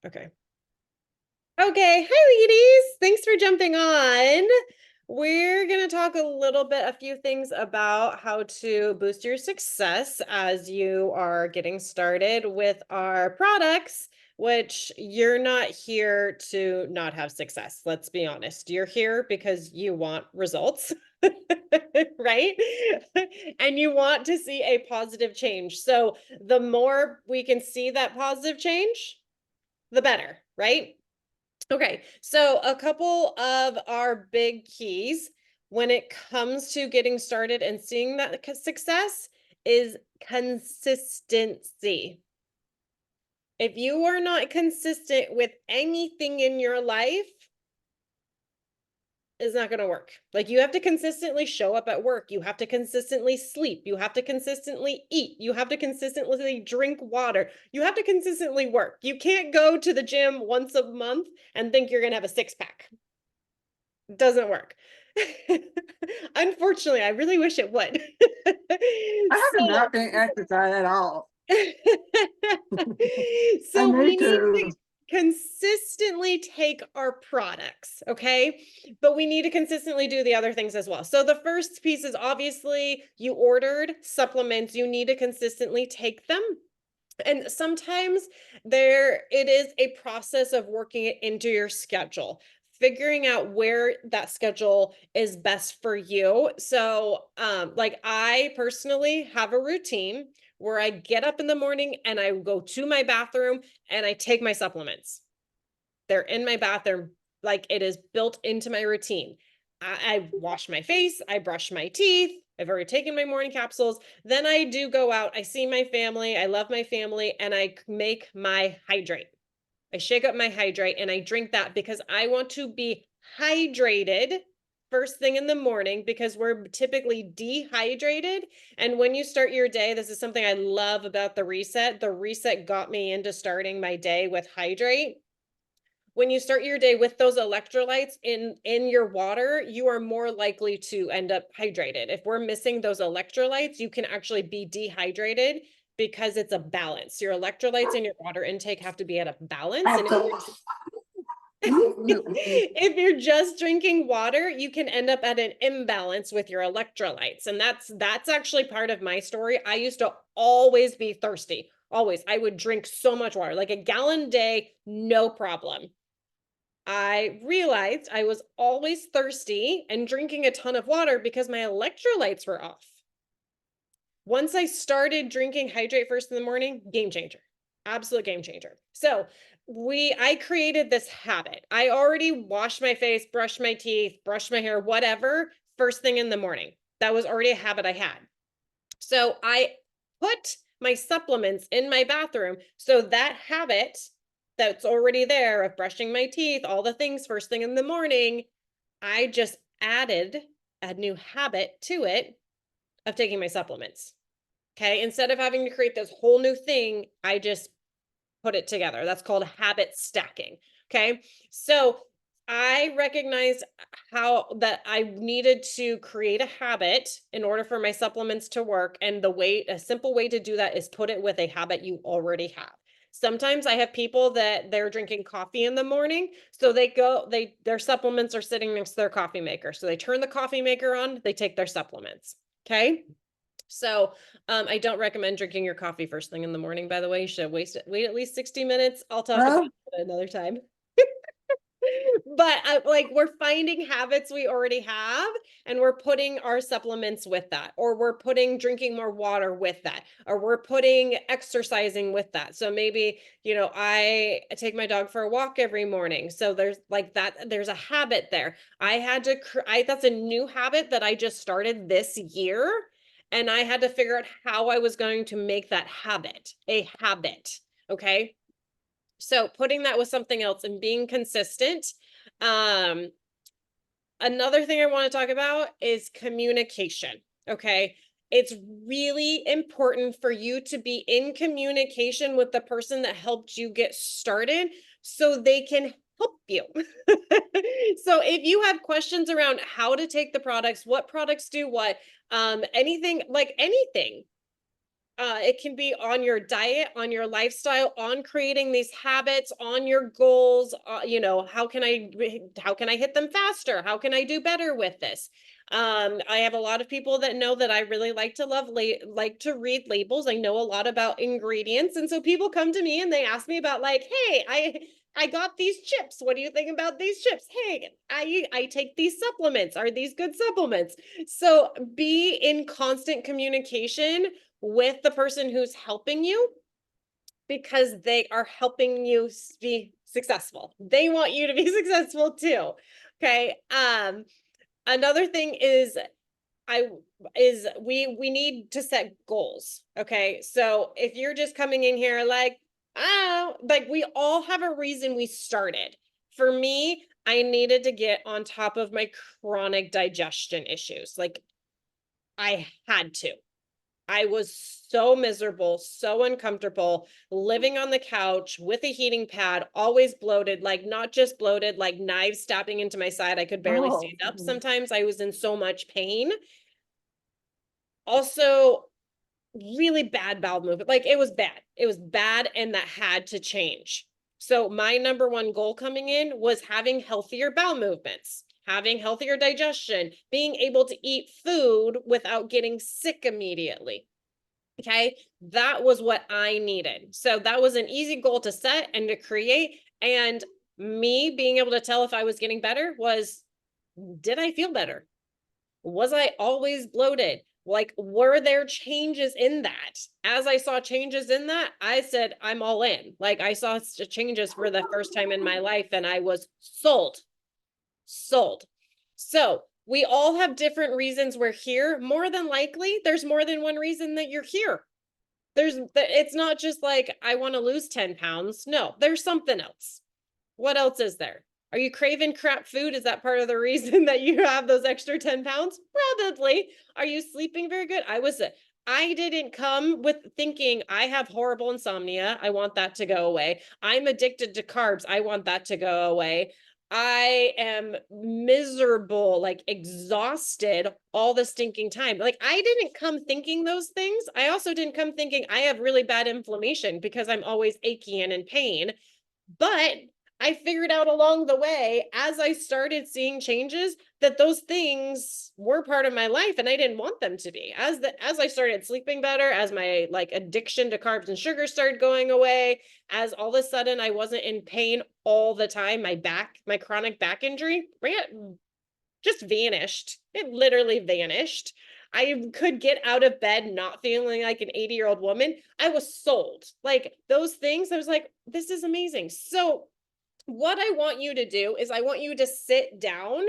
Okay. Okay. Hi, ladies. Thanks for jumping on. We're going to talk a few things about how to boost your success as you are getting started with our products, which you're not here to not have success. Let's be honest. You're here because you want results, right? And you want to see a positive change. So the more we can see that positive change, the better, right? Okay, so a couple of our big keys when it comes to getting started and seeing that success is consistency. If you are not consistent with anything in your life, it's not going to work. Like you have to consistently show up at work. You have to consistently sleep. You have to consistently eat. You have to consistently drink water. You have to consistently work. You can't go to the gym once a month and think you're going to have a six pack. Doesn't work. Unfortunately, I really wish it would. I have So, not been exercise at all. I so we need need to. to consistently take our products, okay? But we need to consistently do the other things as well. So the first piece is obviously you ordered supplements, you need to consistently take them. And sometimes it is a process of working it into your schedule, figuring out where that schedule is best for you. So, like I personally have a routine where I get up in the morning and I go to my bathroom and I take my supplements. They're in my bathroom, like it is built into my routine. I wash my face, I brush my teeth. I've already taken my morning capsules. Then I do go out. I see my family. I love my family, and I make my hydrate. I shake up my hydrate and I drink that because I want to be hydrated first thing in the morning because we're typically dehydrated. And when you start your day, this is something I love about the reset. The reset got me into starting my day with hydrate. When you start your day with those electrolytes in your water, you are more likely to end up hydrated. If we're missing those electrolytes, you can actually be dehydrated because it's a balance. Your electrolytes and your water intake have to be at a balance. And if you're just drinking water, you can end up at an imbalance with your electrolytes. And that's actually part of my story. I used to always be thirsty. Always. I would drink so much water, like a gallon a day, no problem. I realized I was always thirsty and drinking a ton of water because my electrolytes were off. Once I started drinking hydrate first in the morning, game changer. Absolute game changer. So, I created this habit. I already washed my face, brushed my teeth, brushed my hair, whatever, first thing in the morning. That was already a habit I had. So, I put my supplements in my bathroom so that habit that's already there of brushing my teeth, all the things first thing in the morning, I just added a new habit to it of taking my supplements. Okay. Instead of having to create this whole new thing, I just put it together. That's called habit stacking. Okay. So I recognized how that I needed to create a habit in order for my supplements to work. And a simple way to do that is put it with a habit you already have. Sometimes I have people that they're drinking coffee in the morning. So their supplements are sitting next to their coffee maker. So they turn the coffee maker on, they take their supplements. Okay. So, I don't recommend drinking your coffee first thing in the morning, by the way. You should wait at least 60 minutes. I'll talk about Huh? it another time. But like we're finding habits we already have and we're putting our supplements with that, or we're putting drinking more water with that, or we're putting exercising with that. So maybe, I take my dog for a walk every morning. So there's a habit there. That's a new habit that I just started this year. And I had to figure out how I was going to make that habit a habit. Okay. So putting that with something else and being consistent. Um, Another thing I want to talk about is communication. Okay. It's really important for you to be in communication with the person that helped you get started so they can help you. So if you have questions around how to take the products, what products do what, anything, It can be on your diet, on your lifestyle, on creating these habits, on your goals. You know, how can I hit them faster? How can I do better with this? I have a lot of people that know that I really like to like to read labels. I know a lot about ingredients. And so people come to me and they ask me about like, hey, I got these chips. What do you think about these chips? Hey, I take these supplements. Are these good supplements? So be in constant communication with the person who's helping you because they are helping you be successful. They want you to be successful too. Okay. Another thing is I we need to set goals. Okay. So if you're just coming in here like, oh, like we all have a reason we started. For me, I needed to get on top of my chronic digestion issues. Like I had to. I was so miserable, so uncomfortable, living on the couch with a heating pad, always bloated, like not just bloated, like knives stabbing into my side. I could barely Oh, stand up. Sometimes I was in so much pain. Also, really bad bowel movement. Like it was bad. It was bad, and that had to change. So my number one goal coming in was having healthier bowel movements, having healthier digestion, being able to eat food without getting sick immediately. Okay. That was what I needed. So that was an easy goal to set and to create. And me being able to tell if I was getting better was, did I feel better? Was I always bloated? Like, were there changes in that? As I saw changes in that, I said, I'm all in. Like, I saw changes for the first time in my life, and I was sold. Sold. So, we all have different reasons we're here. More than likely, there's more than one reason that you're here. It's not just like, I want to lose 10 pounds. No, there's something else. What else is there? Are you craving crap food? Is that part of the reason that you have those extra 10 pounds? Probably. Are you sleeping very good? I didn't come with thinking I have horrible insomnia. I want that to go away. I'm addicted to carbs. I want that to go away. I am miserable, like exhausted all the stinking time. Like I didn't come thinking those things. I also didn't come thinking I have really bad inflammation because I'm always achy and in pain. But I figured out along the way, as I started seeing changes, that those things were part of my life and I didn't want them to be. As I started sleeping better, as my like addiction to carbs and sugar started going away, as all of a sudden I wasn't in pain all the time, my chronic back injury just vanished. It literally vanished. I could get out of bed not feeling like an 80-year-old woman. I was sold. Like those things, I was like, this is amazing. So, what I want you to do is I want you to sit down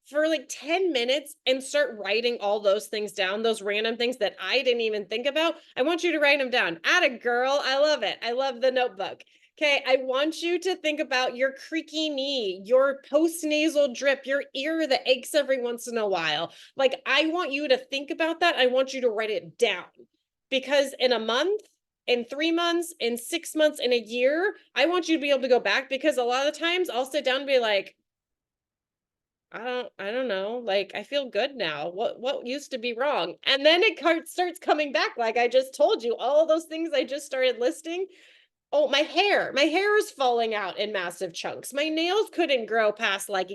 for like 10 minutes and start writing all those things down, those random things that I didn't even think about. I want you to write them down. Atta girl, I love it. I love the notebook. Okay, I want you to think about your creaky knee, your postnasal drip, your ear that aches every once in a while. Like, I want you to think about that. I want you to write it down because in a month, in 3 months, in 6 months, in a year, I want you to be able to go back because a lot of times I'll sit down and be like, I don't know. Like, I feel good now. What used to be wrong? And then it starts coming back. Like I just told you, all those things I just started listing. Oh, my hair is falling out in massive chunks. My nails couldn't grow past like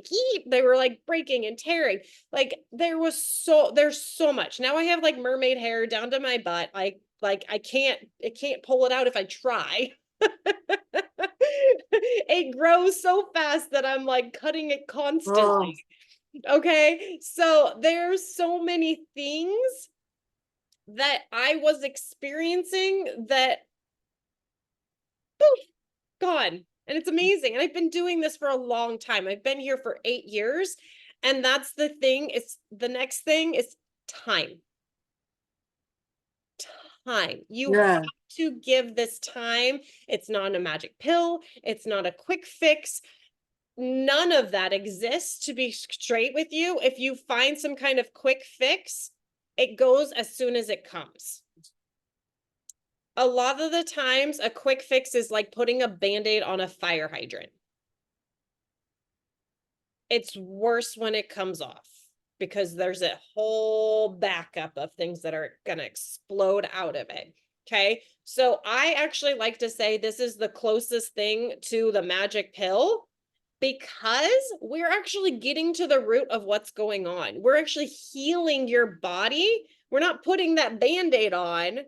they were like breaking and tearing. Like there's so much. Now I have like mermaid hair down to my butt. Like it can't pull it out if I try. It grows so fast that I'm like cutting it oh, constantly. Okay. So there's so many things that I was experiencing that poof, gone. And it's amazing. And I've been doing this for a long time. I've been here for 8 years. And that's the thing. It's the next thing is time. Time. You have yeah. to give this time. It's not a magic pill. It's not a quick fix. None of that exists, to be straight with you. If you find some kind of quick fix, it goes as soon as it comes. A lot of the times, a quick fix is like putting a band-aid on a fire hydrant. It's worse when it comes off because there's a whole backup of things that are going to explode out of it. Okay. So I actually like to say this is the closest thing to the magic pill because we're actually getting to the root of what's going on. We're actually healing your body. We're not putting that band-aid on.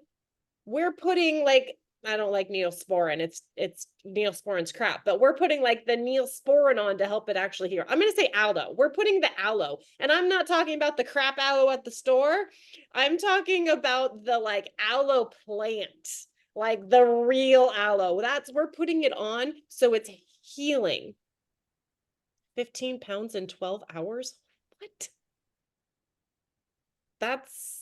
We're putting like, I don't like Neosporin. It's Neosporin's crap, but we're putting like the Neosporin on to help it actually heal. I'm going to say aloe. We're putting the aloe, and I'm not talking about the crap aloe at the store. I'm talking about the like aloe plant, like the real aloe. We're putting it on so it's healing. 15 pounds in 12 hours? What? That's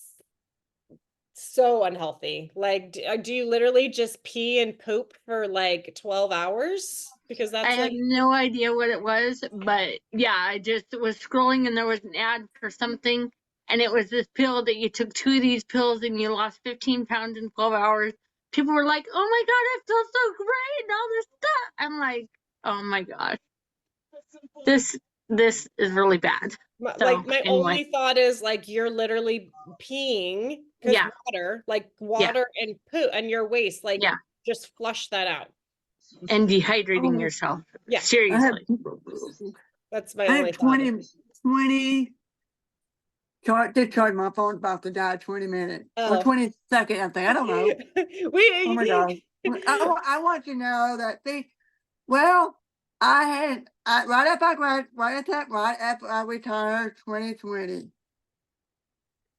so unhealthy. Like, do you literally just pee and poop for like 12 hours? Because I that's had like, no idea what it was, but yeah, I just was scrolling and there was an ad for something, and it was this pill that you took 2 of these pills and you lost 15 pounds in 12 hours. People were like, "Oh my God, I feel so great!" and all this stuff. I'm like, "Oh my gosh, this is really bad." So my anyway, only thought is like you're literally peeing because yeah, yeah, water and poo and your waste, like yeah, just flush that out. and dehydrating Oh, yourself. Yeah, I have, Seriously. that's my I only have thought. 20 charge my phone's about to die 20 minutes or Oh. 20 seconds, I think. I don't know. Oh my God. I want you to know that well, right after I retired 2020,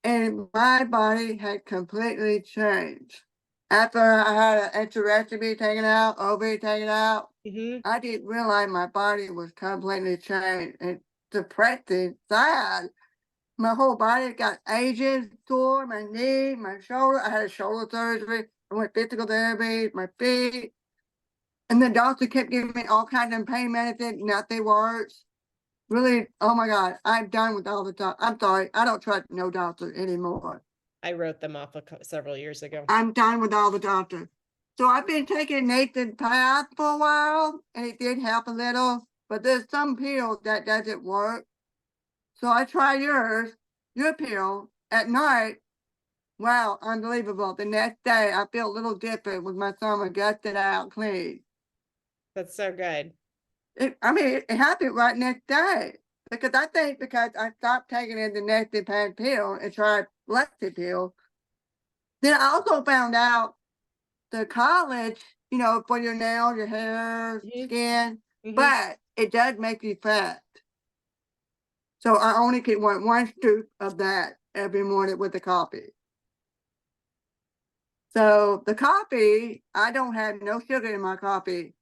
and my body had completely changed. After I had an hysterectomy taken out, ovary taken out, Mhm. I didn't realize my body was completely changed and depressing, sad. My whole body got ages, sore, my knee, my shoulder. I had a shoulder surgery. I went physical therapy, my feet. And the doctor kept giving me all kinds of pain medicine, nothing works. Really, oh my God, I'm done with all the time. I'm sorry, I don't trust no doctor anymore. I wrote them off several years ago. I'm done with all the doctors. So I've been taking Nathan Path for a while, and it did help a little, but there's some pills that doesn't work. So I try your pill at night. Wow, unbelievable. The next day I feel a little different with my stomach gutted out clean. That's so good. It happened right next day. Because I think because I stopped taking the Nathan Path pill and tried Lexi pill. Then I also found out the college, for your nails, your hair, Mhm. skin, Mhm. but it does make you fat. So I only can want 1 scoop of that every morning with the coffee. So the coffee, I don't have no sugar in my coffee.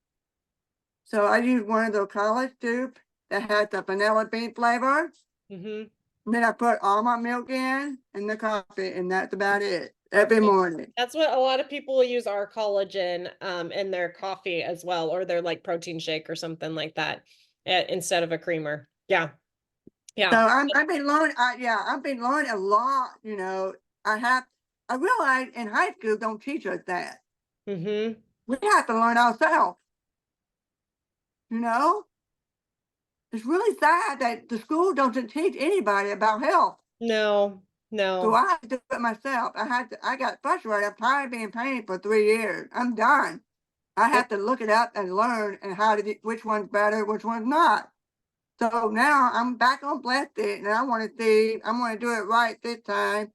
So I use one of those college scoops that has the vanilla bean flavor. Mhm. And then I put all my milk in and the coffee, and that's about it every morning. That's what a lot of people use our collagen in their coffee as well, or their like protein shake or something like that, instead of a creamer. Yeah. So Yeah. I've been learning. I've been learning a lot. I realize in high school don't teach us that. Mhm. We have to learn ourselves. You know, it's really sad that the school doesn't teach anybody about health. No. So No. I had to do it myself. I got frustrated. I'm tired of being paid for 3 years. I'm done. I It, have to look it up and learn and which one's better, which one's not. So now I'm back on Blessed, and I want to see. I'm going to do it right this time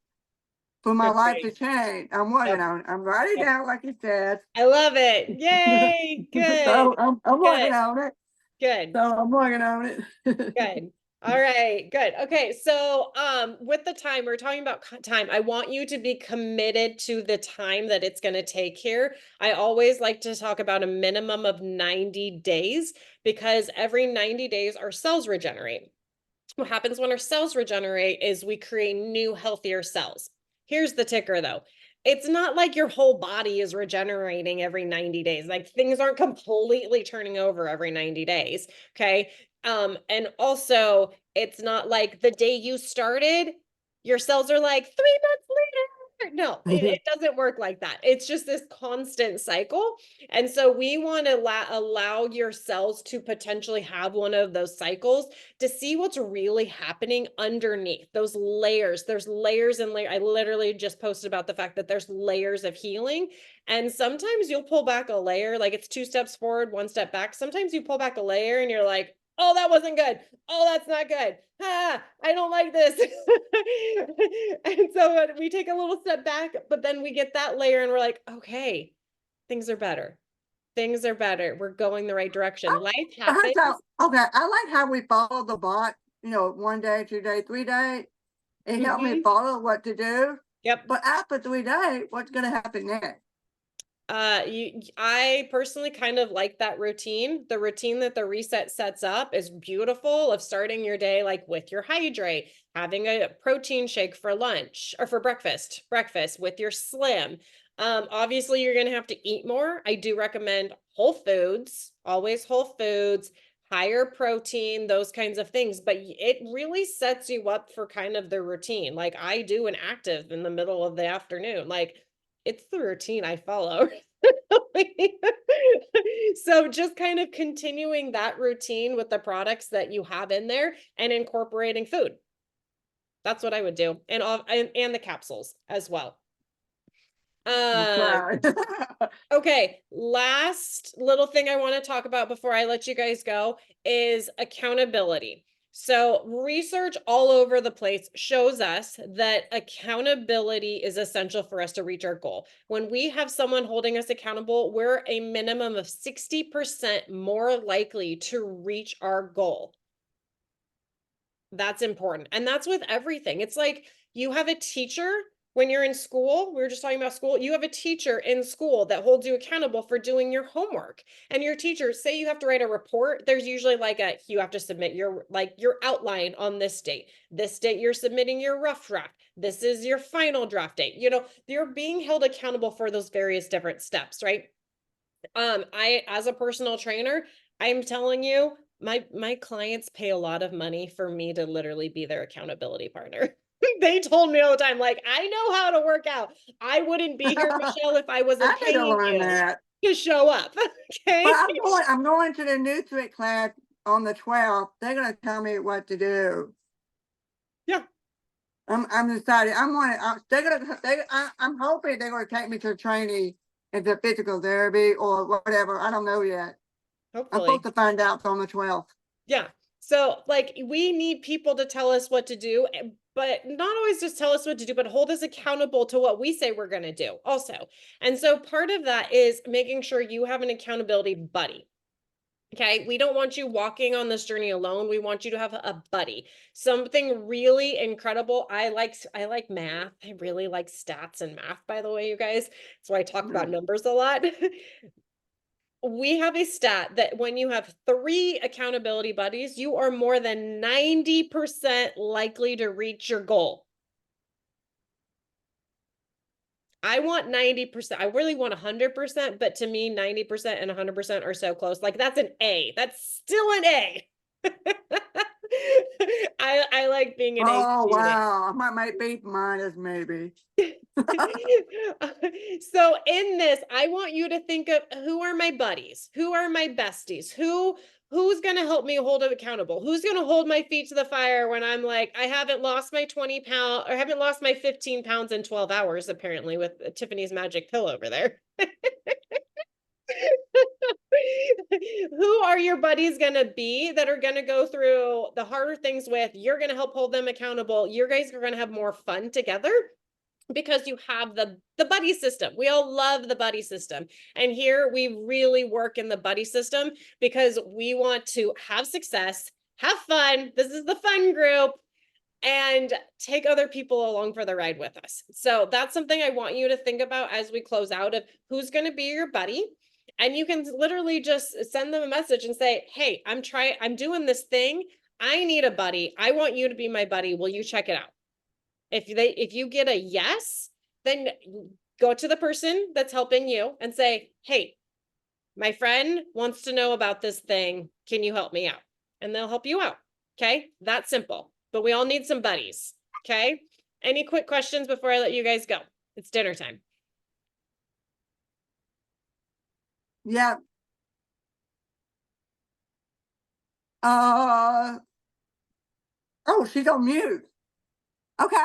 for my good for life you. to change. I'm working Yep. on it. I'm writing Yep. down like you said. I love it. Yay. Good. So I'm Good. working on it. Good. So I'm working on it. Good. All right, good. Okay, so with the time, we're talking about time. I want you to be committed to the time that it's going to take here. I always like to talk about a minimum of 90 days because every 90 days our cells regenerate. What happens when our cells regenerate is we create new, healthier cells. Here's the ticker though. It's not like your whole body is regenerating every 90 days. Like things aren't completely turning over every 90 days. Okay. And also it's not like the day you started, your cells are like 3 months later No, it doesn't work like that. It's just this constant cycle. And so we want to allow your cells to potentially have one of those cycles to see what's really happening underneath those layers. There's layers and layers. I literally just posted about the fact that there's layers of healing. And sometimes you'll pull back a layer, like it's 2 steps forward, 1 step back. Sometimes you pull back a layer and you're like, oh, that wasn't good. Oh, that's not good. Ah, I don't like this. And so we take a little step back, but then we get that layer and we're like, okay, things are better. Things are better. We're going the right direction. Life happens. Okay, I like how we follow the bot, 1 day, 2 day, 3 day. It helped me follow what to do. Yep. But after 3 days, what's gonna happen next? I personally kind of like that routine. The routine that the reset sets up is beautiful, of starting your day like with your hydrate, having a protein shake for lunch or for breakfast with your slim. Obviously you're going to have to eat more. I do recommend whole foods, always whole foods, higher protein, those kinds of things, but it really sets you up for kind of the routine. Like I do an active in the middle of the afternoon, like it's the routine I follow. So just kind of continuing that routine with the products that you have in there and incorporating food. That's what I would do. And the capsules as well. Right. Okay, last little thing I want to talk about before I let you guys go is accountability. So research all over the place shows us that accountability is essential for us to reach our goal. When we have someone holding us accountable, we're a minimum of 60% more likely to reach our goal. That's important. And that's with everything. It's like you have a teacher when you're in school. We were just talking about school. You have a teacher in school that holds you accountable for doing your homework. And your teacher, say you have to write a report, there's usually like you have to submit your outline on this date. This date you're submitting your rough draft. This is your final draft date. You're being held accountable for those various different steps, right? I, as a personal trainer, I'm telling you, my clients pay a lot of money for me to literally be their accountability partner. They told me all the time, like, I know how to work out. I wouldn't be here, Michelle, if I wasn't I need to paying learn you that. to show up. Okay. But I'm going to the Nutrit class on the 12th. They're gonna tell me what to do. Yeah. I'm decided. I'm hoping they're gonna take me to training into physical therapy or whatever. I don't know yet. I'm Hopefully. supposed to find out on the 12th. Yeah. So like we need people to tell us what to do, but not always just tell us what to do, but hold us accountable to what we say we're going to do also. And so part of that is making sure you have an accountability buddy. Okay, we don't want you walking on this journey alone. We want you to have a buddy. Something really incredible. I like math. I really like stats and math, by the way, you guys. So I talk about numbers a lot. We have a stat that when you have 3 accountability buddies, you are more than 90% likely to reach your goal. I want 90%. I really want 100%, but to me, 90% and 100% are so close. Like that's an A. That's still an A. I like being an A. Oh, wow. I might be minus maybe. So in this, I want you to think of who are my buddies? Who are my besties? Who's going to help me hold it accountable? Who's going to hold my feet to the fire when I'm like, I haven't lost my 20 pounds or haven't lost my 15 pounds in 12 hours, apparently, with Tiffany's magic pill over there. Who are your buddies going to be that are going to go through the harder things with? You're going to help hold them accountable. You guys are going to have more fun together because you have the buddy system. We all love the buddy system. And here we really work in the buddy system because we want to have success, have fun. This is the fun group, and take other people along for the ride with us. So that's something I want you to think about as we close out of who's going to be your buddy. And you can literally just send them a message and say, hey, I'm doing this thing. I need a buddy. I want you to be my buddy. Will you check it out? If you get a yes, then go to the person that's helping you and say, hey, my friend wants to know about this thing. Can you help me out? And they'll help you out. Okay. That's simple, but we all need some buddies. Okay. Any quick questions before I let you guys go? It's dinner time. Yeah. Oh, she's on mute.